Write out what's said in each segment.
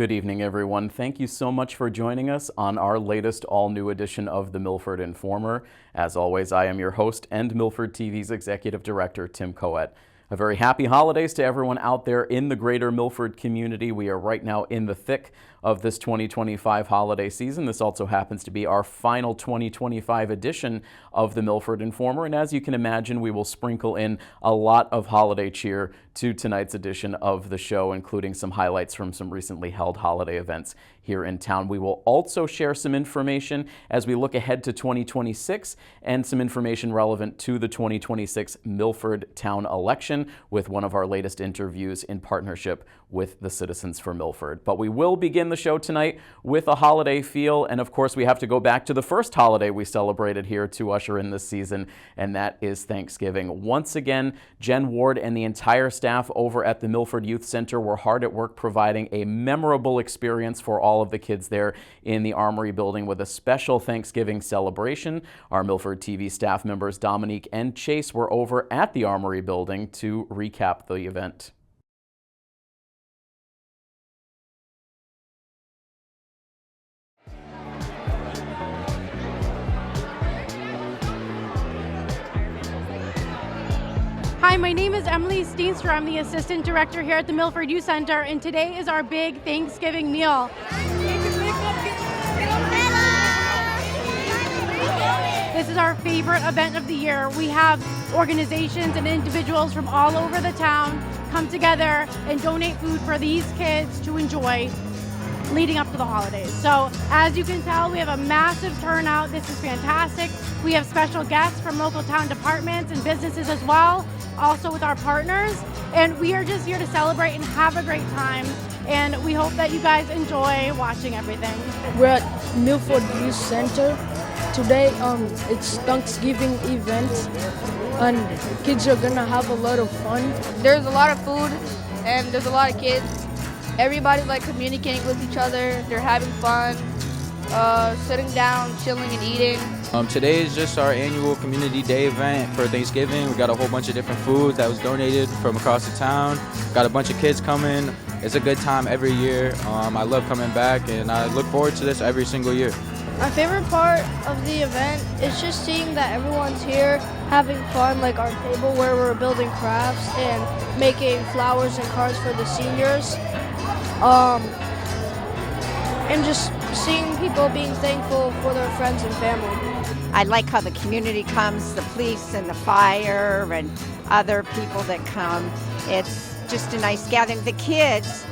Good evening, everyone. Thank you so much for joining us on our latest all-new edition of the Milford Informer. As always, I am your host and Milford TV's Executive Director, Tim Coet. A very happy holidays to everyone out there in the greater Milford community. We are right now in the thick of this 2025 holiday season. This also happens to be our final 2025 edition of the Milford Informer. And as you can imagine, we will sprinkle in a lot of holiday cheer to tonight's edition of the show, including some highlights from some recently held holiday events here in town. We will also share some information as we look ahead to 2026 and some information relevant to the 2026 Milford town election with one of our latest interviews in partnership with the Citizens for Milford. But we will begin the show tonight with a holiday feel, and of course we have to go back to the first holiday we celebrated here to usher in this season, and that is Thanksgiving. Once again, Jen Ward and the entire staff over at the Milford Youth Center were hard at work providing a memorable experience for all of the kids there in the Armory building with a special Thanksgiving celebration. Our Milford TV staff members Dominique and Chase were over at the Armory building to recap the event. Hi, my name is Emily Steenstra. I'm the Assistant Director here at the Milford Youth Center, and today is our big Thanksgiving meal. This is our favorite event of the year. We have organizations and individuals from all over the town come together and donate food for these kids to enjoy leading up to the holidays. So as you can tell, we have a massive turnout. This is fantastic. We have special guests from local town departments and businesses as well, also with our partners. And we are just here to celebrate and have a great time. And we hope that you guys enjoy watching everything. We're at Milford Youth Center. Today, it's Thanksgiving event, and kids are gonna have a lot of fun. There's a lot of food, and there's a lot of kids. Everybody's like communicating with each other. They're having fun, sitting down, chilling and eating. Today is just our annual Community Day event for Thanksgiving. We got a whole bunch of different food that was donated from across the town. Got a bunch of kids coming. It's a good time every year. I love coming back, and I look forward to this every single year. My favorite part of the event is just seeing that everyone's here having fun, like our table where we're building crafts and making flowers and cards for the seniors. And just seeing people being thankful for their friends and family. I like how the community comes, the police and the fire and other people that come. It's just a nice gathering. The kids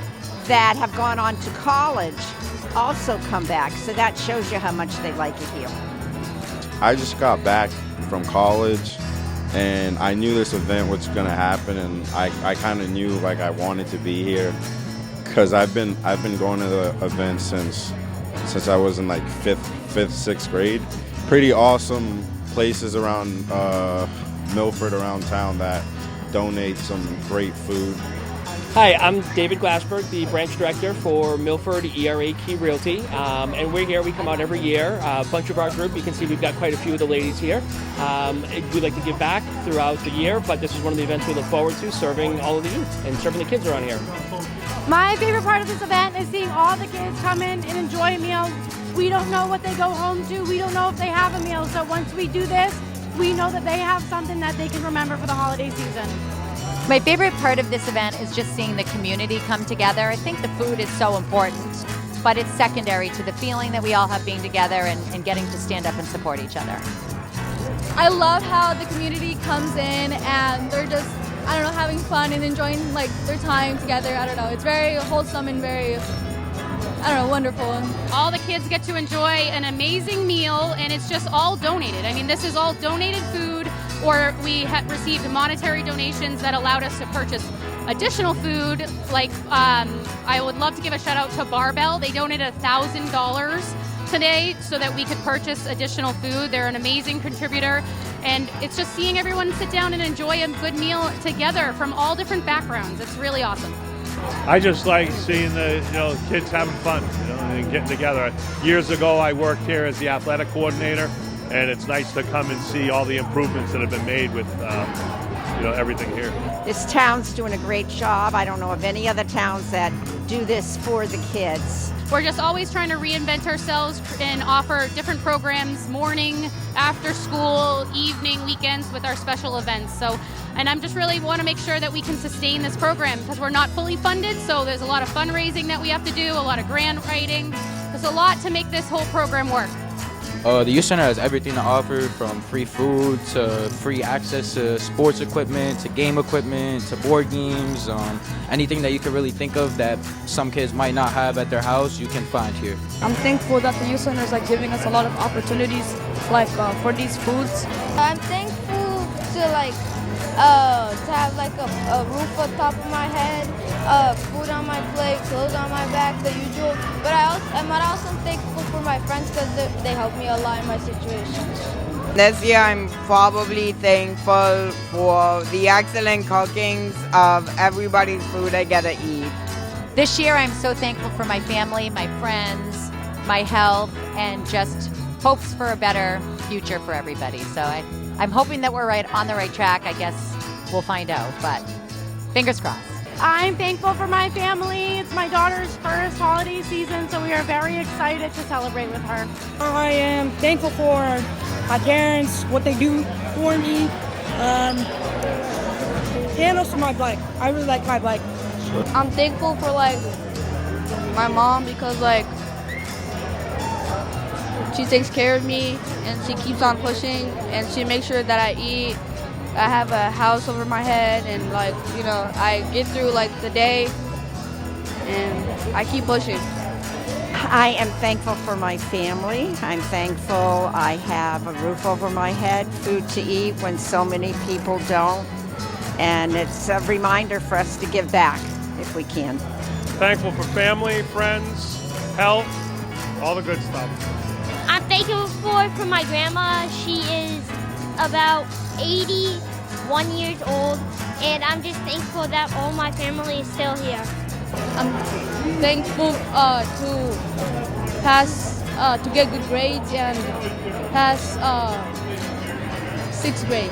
that have gone on to college also come back, so that shows you how much they like it here. I just got back from college, and I knew this event was going to happen, and I kind of knew like I wanted to be here because I've been going to the event since I was in like fifth, sixth grade. Pretty awesome places around Milford, around town that donate some great food. Hi, I'm David Glassberg, the branch director for Milford ERA Key Realty, and we're here. We come out every year. A bunch of our group, you can see we've got quite a few of the ladies here. We like to give back throughout the year, but this is one of the events we look forward to, serving all of the youth and serving the kids around here. My favorite part of this event is seeing all the kids come in and enjoy a meal. We don't know what they go home to. We don't know if they have a meal. So once we do this, we know that they have something that they can remember for the holiday season. My favorite part of this event is just seeing the community come together. I think the food is so important, but it's secondary to the feeling that we all have being together and getting to stand up and support each other. I love how the community comes in and they're just, I don't know, having fun and enjoying like their time together. I don't know, it's very wholesome and very, I don't know, wonderful. All the kids get to enjoy an amazing meal, and it's just all donated. I mean, this is all donated food, or we have received monetary donations that allowed us to purchase additional food. Like, I would love to give a shout out to Barbell. They donated $1,000 today so that we could purchase additional food. They're an amazing contributor, and it's just seeing everyone sit down and enjoy a good meal together from all different backgrounds. It's really awesome. I just like seeing the kids having fun, and getting together. Years ago, I worked here as the athletic coordinator, and it's nice to come and see all the improvements that have been made with everything here. This town's doing a great job. I don't know of any other towns that do this for the kids. We're just always trying to reinvent ourselves and offer different programs, morning, after school, evening, weekends with our special events. And I'm just really want to make sure that we can sustain this program because we're not fully funded, so there's a lot of fundraising that we have to do, a lot of grant writing. There's a lot to make this whole program work. The youth center has everything to offer, from free food to free access to sports equipment to game equipment to board games. Anything that you could really think of that some kids might not have at their house, you can find here. I'm thankful that the youth center is giving us a lot of opportunities for these foods. I'm thankful to have a roof on top of my head, food on my plate, clothes on my back, the usual. But I'm also thankful for my friends because they help me a lot in my situations. This year I'm probably thankful for the excellent cookings of everybody's food I get to eat. This year, I'm so thankful for my family, my friends, my health, and just hopes for a better future for everybody. So I'm hoping that we're on the right track. I guess we'll find out, but fingers crossed. I'm thankful for my family. It's my daughter's first holiday season, so we are very excited to celebrate with her. I am thankful for my parents, what they do for me, and also my bike. I really like my bike. I'm thankful for my mom because she takes care of me and she keeps on pushing and she makes sure that I eat. I have a house over my head and I get through the day and I keep pushing. I am thankful for my family. I'm thankful I have a roof over my head, food to eat when so many people don't. And it's a reminder for us to give back if we can. Thankful for family, friends, health, all the good stuff. I'm thankful for my grandma. She is about 81 years old, and I'm just thankful that all my family is still here. I'm thankful to get good grades and pass 6th grade.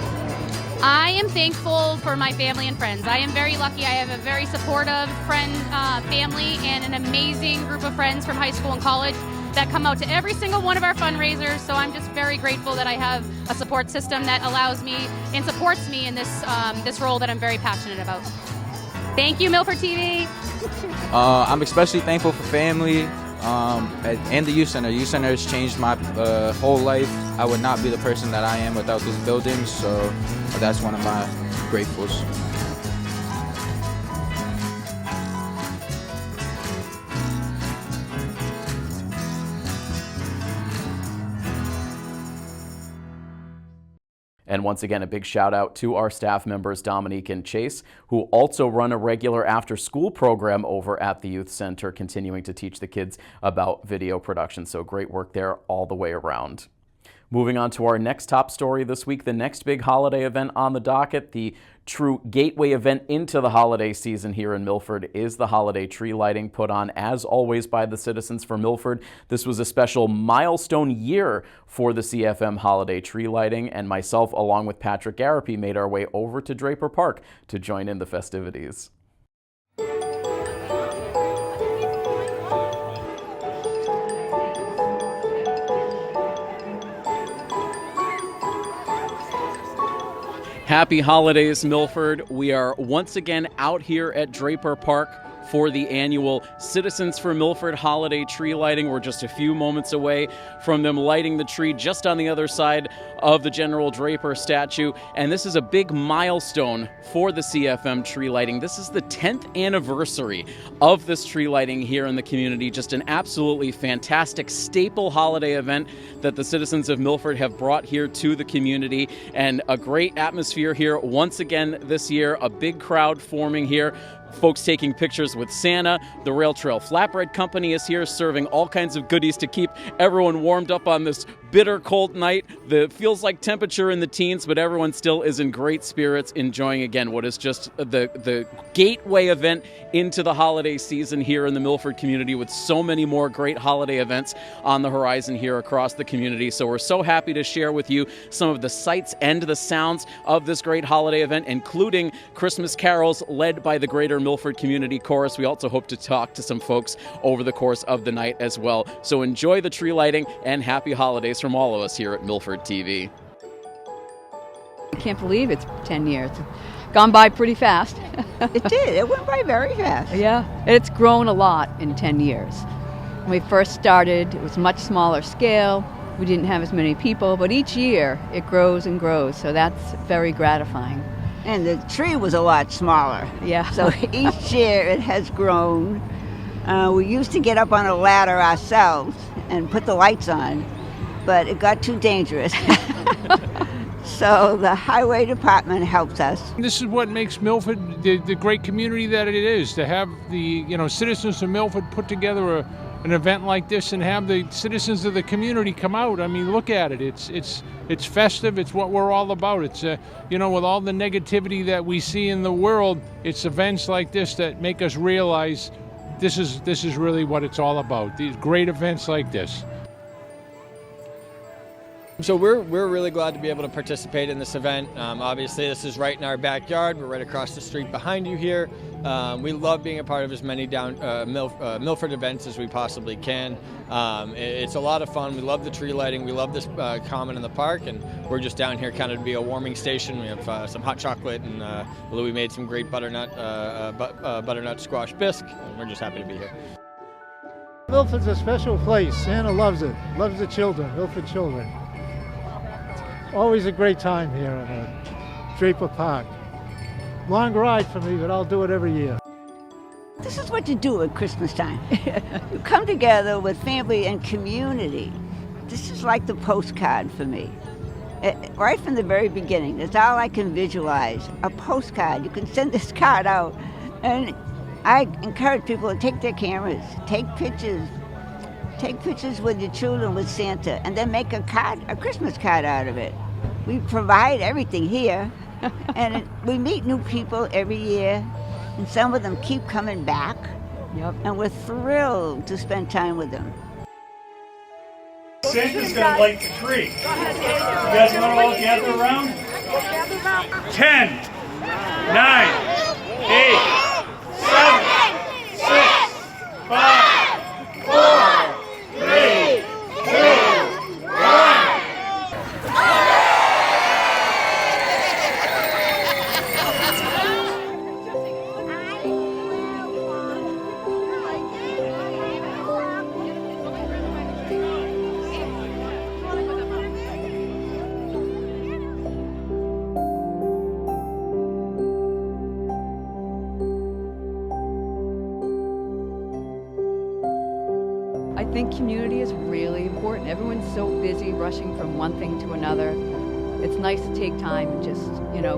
I am thankful for my family and friends. I am very lucky. I have a very supportive family, and an amazing group of friends from high school and college that come out to every single one of our fundraisers. So I'm just very grateful that I have a support system that allows me and supports me in this role that I'm very passionate about. Thank you, Milford TV. I'm especially thankful for family and the youth center. Youth center has changed my whole life. I would not be the person that I am without this building, so that's one of my gratefuls. And once again, a big shout out to our staff members, Dominique and Chase, who also run a regular after-school program over at the Youth Center, continuing to teach the kids about video production. So great work there all the way around. Moving on to our next top story this week, the next big holiday event on the docket, the true gateway event into the holiday season here in Milford, is the holiday tree lighting put on, as always, by the citizens for Milford. This was a special milestone year for the CFM holiday tree lighting, and myself, along with Patrick Garapi, made our way over to Draper Park to join in the festivities. Happy holidays, Milford. We are once again out here at Draper Park for the annual Citizens for Milford holiday tree lighting. We're just a few moments away from them lighting the tree just on the other side of the General Draper statue. And this is a big milestone for the CFM tree lighting. This is the 10th anniversary of this tree lighting here in the community. Just an absolutely fantastic staple holiday event that the citizens of Milford have brought here to the community, and a great atmosphere here once again this year. A big crowd forming here folks taking pictures with Santa. The Rail Trail Flatbread Company is here serving all kinds of goodies to keep everyone warmed up on this bitter cold night. Feels like temperature in the teens, but everyone still is in great spirits, enjoying again what is just the gateway event into the holiday season here in the Milford community, with so many more great holiday events on the horizon here across the community. So we're so happy to share with you some of the sights and the sounds of this great holiday event, including Christmas carols led by the Greater Milford Community Chorus. We also hope to talk to some folks over the course of the night as well. So enjoy the tree lighting and happy holidays from all of us here at Milford TV. I can't believe it's 10 years. It's gone by pretty fast. It did. It went by very fast. Yeah, it's grown a lot in 10 years. When we first started, it was much smaller scale. We didn't have as many people, but each year it grows and grows, so that's very gratifying. And the tree was a lot smaller. Yeah. So each year it has grown. We used to get up on a ladder ourselves and put the lights on, but it got too dangerous. So the highway department helps us. This is what makes Milford the great community that it is, to have the citizens of Milford put together an event like this and have the citizens of the community come out. I mean, look at it. It's festive. It's what we're all about. It's with all the negativity that we see in the world, it's events like this that make us realize this is really what it's all about. These great events like this. So we're really glad to be able to participate in this event. Obviously, this is right in our backyard. We're right across the street behind you here. We love being a part of as many Milford events as we possibly can. It's a lot of fun. We love the tree lighting. We love this common in the park, and we're just down here kind of to be a warming station. We have some hot chocolate, and Louie made some great butternut squash bisque, and we're just happy to be here. Milford's a special place. Santa loves it. Loves the children, Milford children. Always a great time here in Draper Park. Long ride for me, but I'll do it every year. This is what you do at Christmas time. You come together with family and community. This is like the postcard for me. Right from the very beginning, that's all I can visualize. A postcard. You can send this card out. And I encourage people to take their cameras, take pictures with your children with Santa, and then make a Christmas card out of it. We provide everything here, and we meet new people every year, and some of them keep coming back. Yep. And we're thrilled to spend time with them. Santa's gonna light the tree. You guys want to all gather around? 10, 9, 8, 7, 6, 5, 4, 3, 2, 1. I think community is really important. Everyone's so busy rushing from one thing to another. It's nice to take time and just,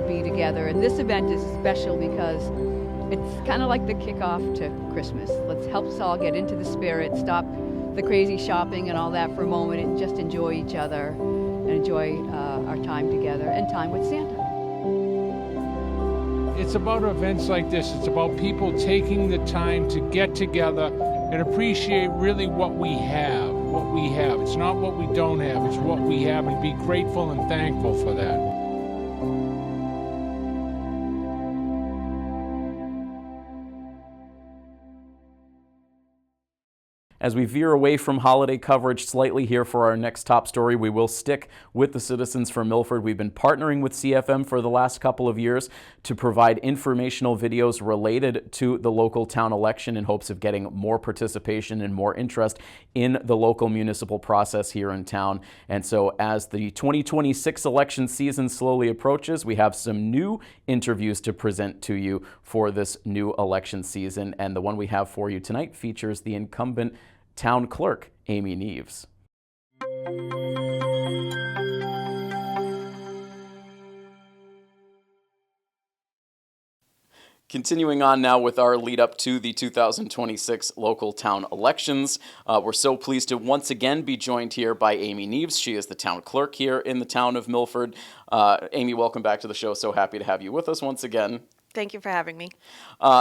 be together. And this event is special because it's kind of like the kickoff to Christmas. Let's help us all get into the spirit, stop the crazy shopping and all that for a moment, and just enjoy each other and enjoy our time together and time with Santa. It's about events like this. It's about people taking the time to get together and appreciate really what we have. It's not what we don't have, it's what we have, and be grateful and thankful for that. As we veer away from holiday coverage slightly here for our next top story, we will stick with the citizens for Milford. We've been partnering with CFM for the last couple of years to provide informational videos related to the local town election in hopes of getting more participation and more interest in the local municipal process here in town. And so as the 2026 election season slowly approaches, we have some new interviews to present to you for this new election season. And the one we have for you tonight features the incumbent Town Clerk Amy Neves. Continuing on now with our lead up to the 2026 local town elections, we're so pleased to once again be joined here by Amy Neves. She is the town clerk here in the town of Milford. Amy, welcome back to the show. So happy to have you with us once again. Thank you for having me.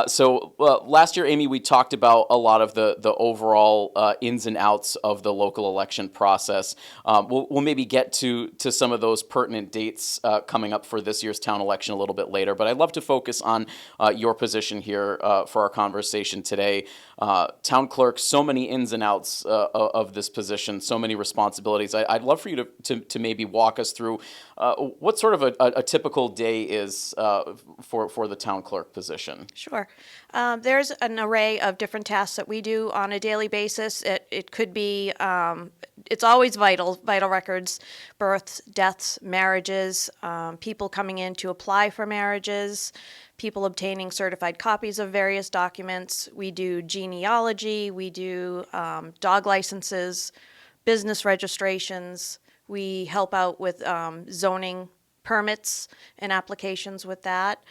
So last year, Amy, we talked about a lot of the overall ins and outs of the local election process. We'll maybe get to some of those pertinent dates coming up for this year's town election a little bit later, but I'd love to focus on your position here for our conversation today. Town clerk, so many ins and outs of this position, so many responsibilities. I'd love for you to maybe walk us through what sort of a typical day is for the town clerk position. Sure. There's an array of different tasks that we do on a daily basis. It could be, it's always vital records, births, deaths, marriages, people coming in to apply for marriages, people obtaining certified copies of various documents. We do genealogy, we do dog licenses, business registrations. We help out with zoning permits and applications with that.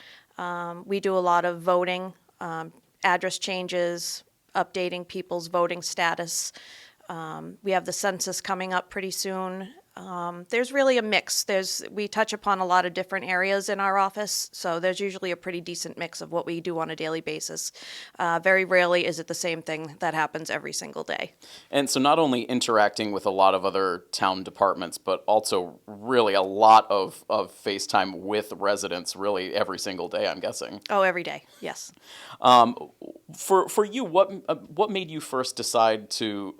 We do a lot of voting, address changes, updating people's voting status. We have the census coming up pretty soon. There's really a mix. We touch upon a lot of different areas in our office, so there's usually a pretty decent mix of what we do on a daily basis. Very rarely is it the same thing that happens every single day. And so not only interacting with a lot of other town departments, but also really a lot of FaceTime with residents really every single day, I'm guessing. Oh, every day, yes. For you, what made you first decide to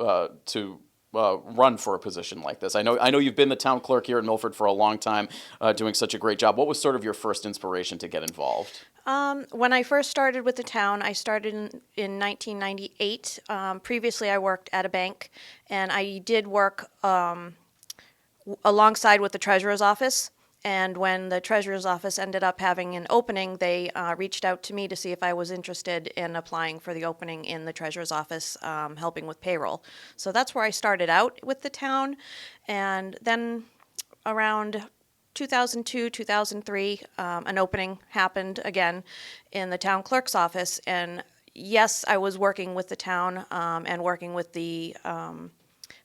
run for a position like this? I know you've been the town clerk here in Milford for a long time, doing such a great job. What was sort of your first inspiration to get involved? When I first started with the town, I started in 1998. Previously, I worked at a bank, and I did work alongside with the treasurer's office. And when the treasurer's office ended up having an opening, they reached out to me to see if I was interested in applying for the opening in the treasurer's office, helping with payroll. So that's where I started out with the town. And then around 2002, 2003, an opening happened again in the town clerk's office. And yes, I was working with the town and working with the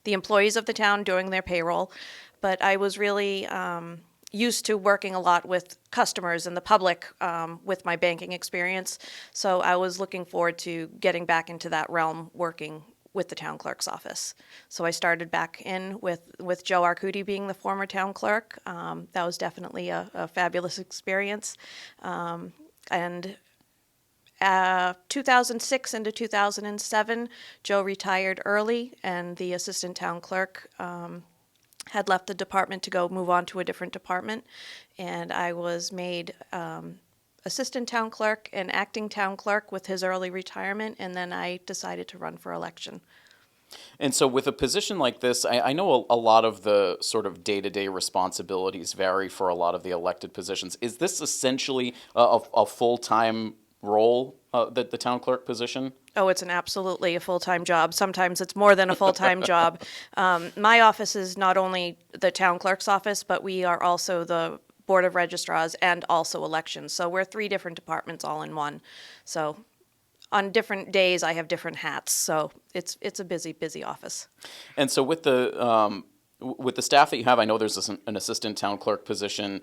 employees of the town doing their payroll. But I was really used to working a lot with customers and the public with my banking experience. So I was looking forward to getting back into that realm working with the town clerk's office. So I started back in with Joe Arcudi being the former town clerk. That was definitely a fabulous experience. And 2006 into 2007, Joe retired early, and the assistant town clerk had left the department to go move on to a different department, and I was made assistant town clerk and acting town clerk with his early retirement, and then I decided to run for election. And so with a position like this, I know a lot of the sort of day-to-day responsibilities vary for a lot of the elected positions. Is this essentially a full-time role, the town clerk position? Oh, it's absolutely a full-time job. Sometimes it's more than a full-time job. My office is not only the town clerk's office, but we are also the Board of Registrars and also elections. So we're 3 different departments all in one. So on different days, I have different hats. So it's a busy office. And so with the staff that you have, I know there's an assistant town clerk position.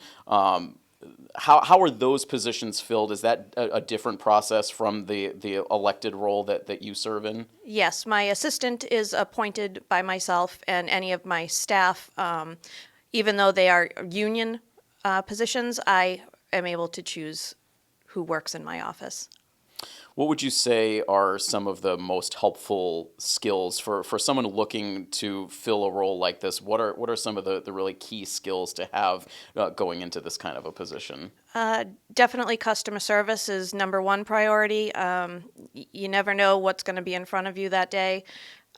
How are those positions filled? Is that a different process from the elected role that you serve in? Yes, my assistant is appointed by myself, and any of my staff, even though they are union positions, I am able to choose who works in my office. What would you say are some of the most helpful skills for someone looking to fill a role like this? What are some of the really key skills to have going into this kind of a position? Definitely customer service is number one priority. You never know what's going to be in front of you that day.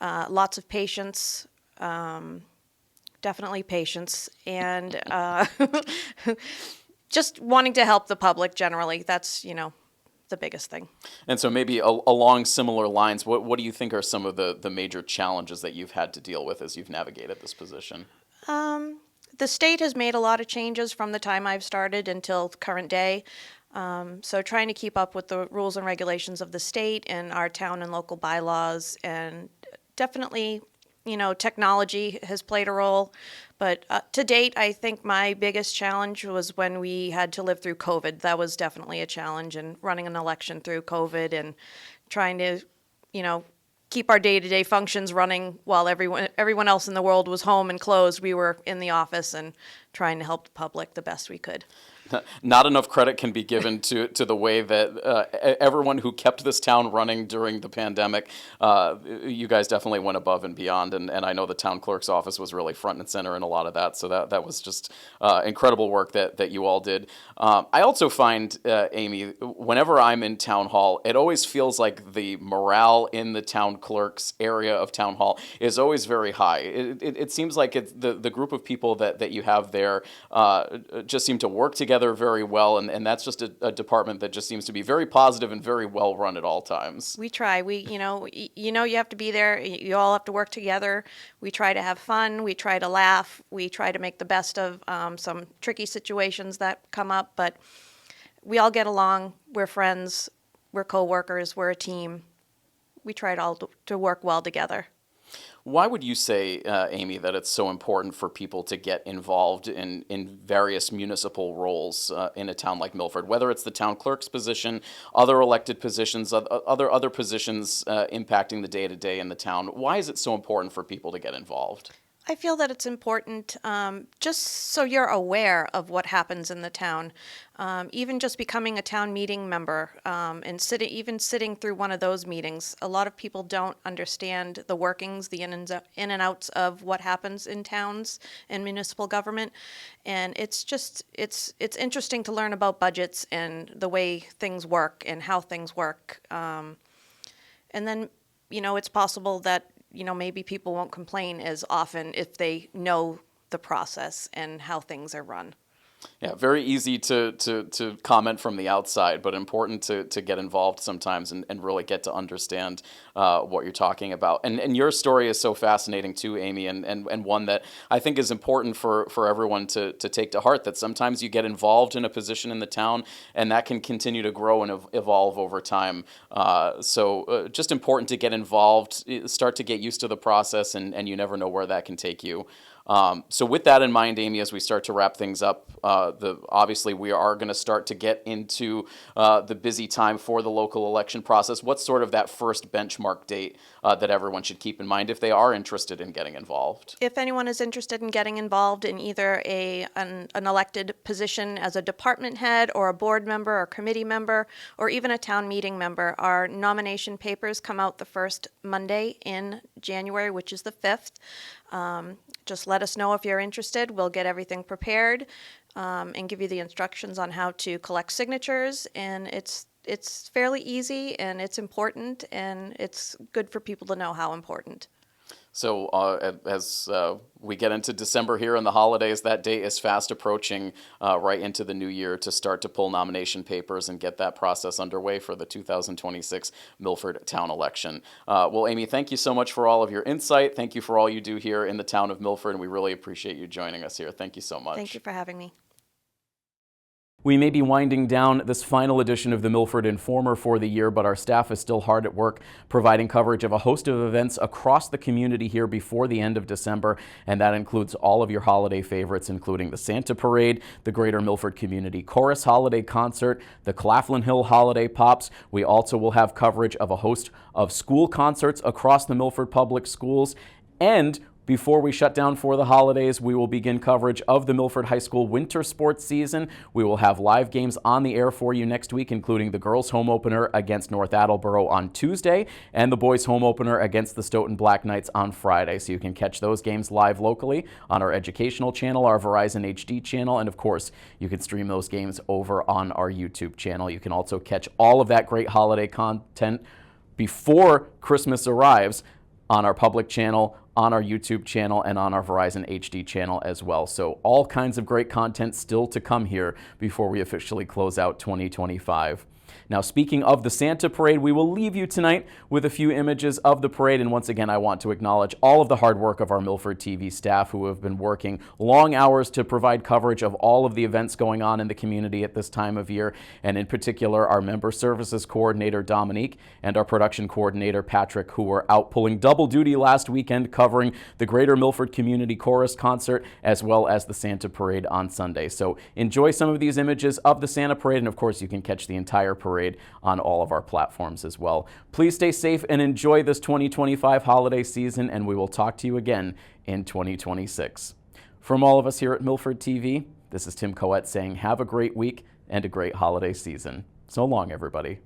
Lots of patience, definitely patience, and just wanting to help the public generally. That's, the biggest thing. And so maybe along similar lines, what do you think are some of the major challenges that you've had to deal with as you've navigated this position? The state has made a lot of changes from the time I've started until current day. So trying to keep up with the rules and regulations of the state and our town and local bylaws, and definitely, technology has played a role. But to date, I think my biggest challenge was when we had to live through COVID. That was definitely a challenge, and running an election through COVID and trying to, keep our day-to-day functions running while everyone else in the world was home and closed. We were in the office and trying to help the public the best we could. Not enough credit can be given to the way that everyone who kept this town running during the pandemic, you guys definitely went above and beyond, and I know the town clerk's office was really front and center in a lot of that, so that was just incredible work that you all did. I also find, Amy, whenever I'm in town hall, it always feels like the morale in the town clerk's area of town hall is always very high. It seems like the group of people that you have there just seem to work together very well, and that's just a department that just seems to be very positive and very well run at all times. We try. You have to be there. You all have to work together. We try to have fun. We try to laugh. We try to make the best of some tricky situations that come up, but we all get along. We're friends. We're co-workers. We're a team. We try to work well together. Why would you say, Amy, that it's so important for people to get involved in various municipal roles in a town like Milford, whether it's the town clerk's position, other elected positions, other positions impacting the day-to-day in the town? Why is it so important for people to get involved? I feel that it's important just so you're aware of what happens in the town. Even just becoming a town meeting member and sitting through one of those meetings, a lot of people don't understand the workings, the in and outs of what happens in towns and municipal government. And it's interesting to learn about budgets and the way things work and how things work. And then, it's possible that maybe people won't complain as often if they know the process and how things are run. Yeah, very easy to comment from the outside, but important to get involved sometimes and really get to understand what you're talking about. And your story is so fascinating too, Amy, and one that I think is important for everyone to take to heart, that sometimes you get involved in a position in the town and that can continue to grow and evolve over time. So just important to get involved, start to get used to the process, and you never know where that can take you. So with that in mind, Amy, as we start to wrap things up, obviously we are going to start to get into the busy time for the local election process. What's sort of that first benchmark date that everyone should keep in mind if they are interested in getting involved? If anyone is interested in getting involved in either an elected position as a department head or a board member or committee member or even a town meeting member, our nomination papers come out the first Monday in January, which is the 5th. Just let us know if you're interested. We'll get everything prepared and give you the instructions on how to collect signatures. And it's fairly easy, and it's important, and it's good for people to know how important. So as we get into December here and the holidays, that date is fast approaching right into the new year to start to pull nomination papers and get that process underway for the 2026 Milford town election. Well, Amy, thank you so much for all of your insight. Thank you for all you do here in the town of Milford, and we really appreciate you joining us here. Thank you so much. Thank you for having me. We may be winding down this final edition of the Milford Informer for the year, but our staff is still hard at work providing coverage of a host of events across the community here before the end of December, and that includes all of your holiday favorites, including the Santa Parade, the Greater Milford Community Chorus Holiday Concert, the Claflin Hill Holiday Pops. We also will have coverage of a host of school concerts across the Milford Public Schools, and before we shut down for the holidays, we will begin coverage of the Milford High School winter sports season. We will have live games on the air for you next week, including the girls' home opener against North Attleboro on Tuesday and the boys' home opener against the Stoughton Black Knights on Friday. So you can catch those games live locally on our educational channel, our Verizon HD channel, and of course, you can stream those games over on our YouTube channel. You can also catch all of that great holiday content before Christmas arrives on our public channel, on our YouTube channel, and on our Verizon HD channel as well. So all kinds of great content still to come here before we officially close out 2025. Now, speaking of the Santa Parade, we will leave you tonight with a few images of the parade. And once again, I want to acknowledge all of the hard work of our Milford TV staff who have been working long hours to provide coverage of all of the events going on in the community at this time of year. And in particular, our Member Services Coordinator, Dominique, and our Production Coordinator, Patrick, who were out pulling double duty last weekend covering the Greater Milford Community Chorus Concert as well as the Santa Parade on Sunday. So enjoy some of these images of the Santa Parade, and of course you can catch the entire parade on all of our platforms as well. Please stay safe and enjoy this 2025 holiday season, and we will talk to you again in 2026. From all of us here at Milford TV, this is Tim Coet saying have a great week and a great holiday season. So long, everybody.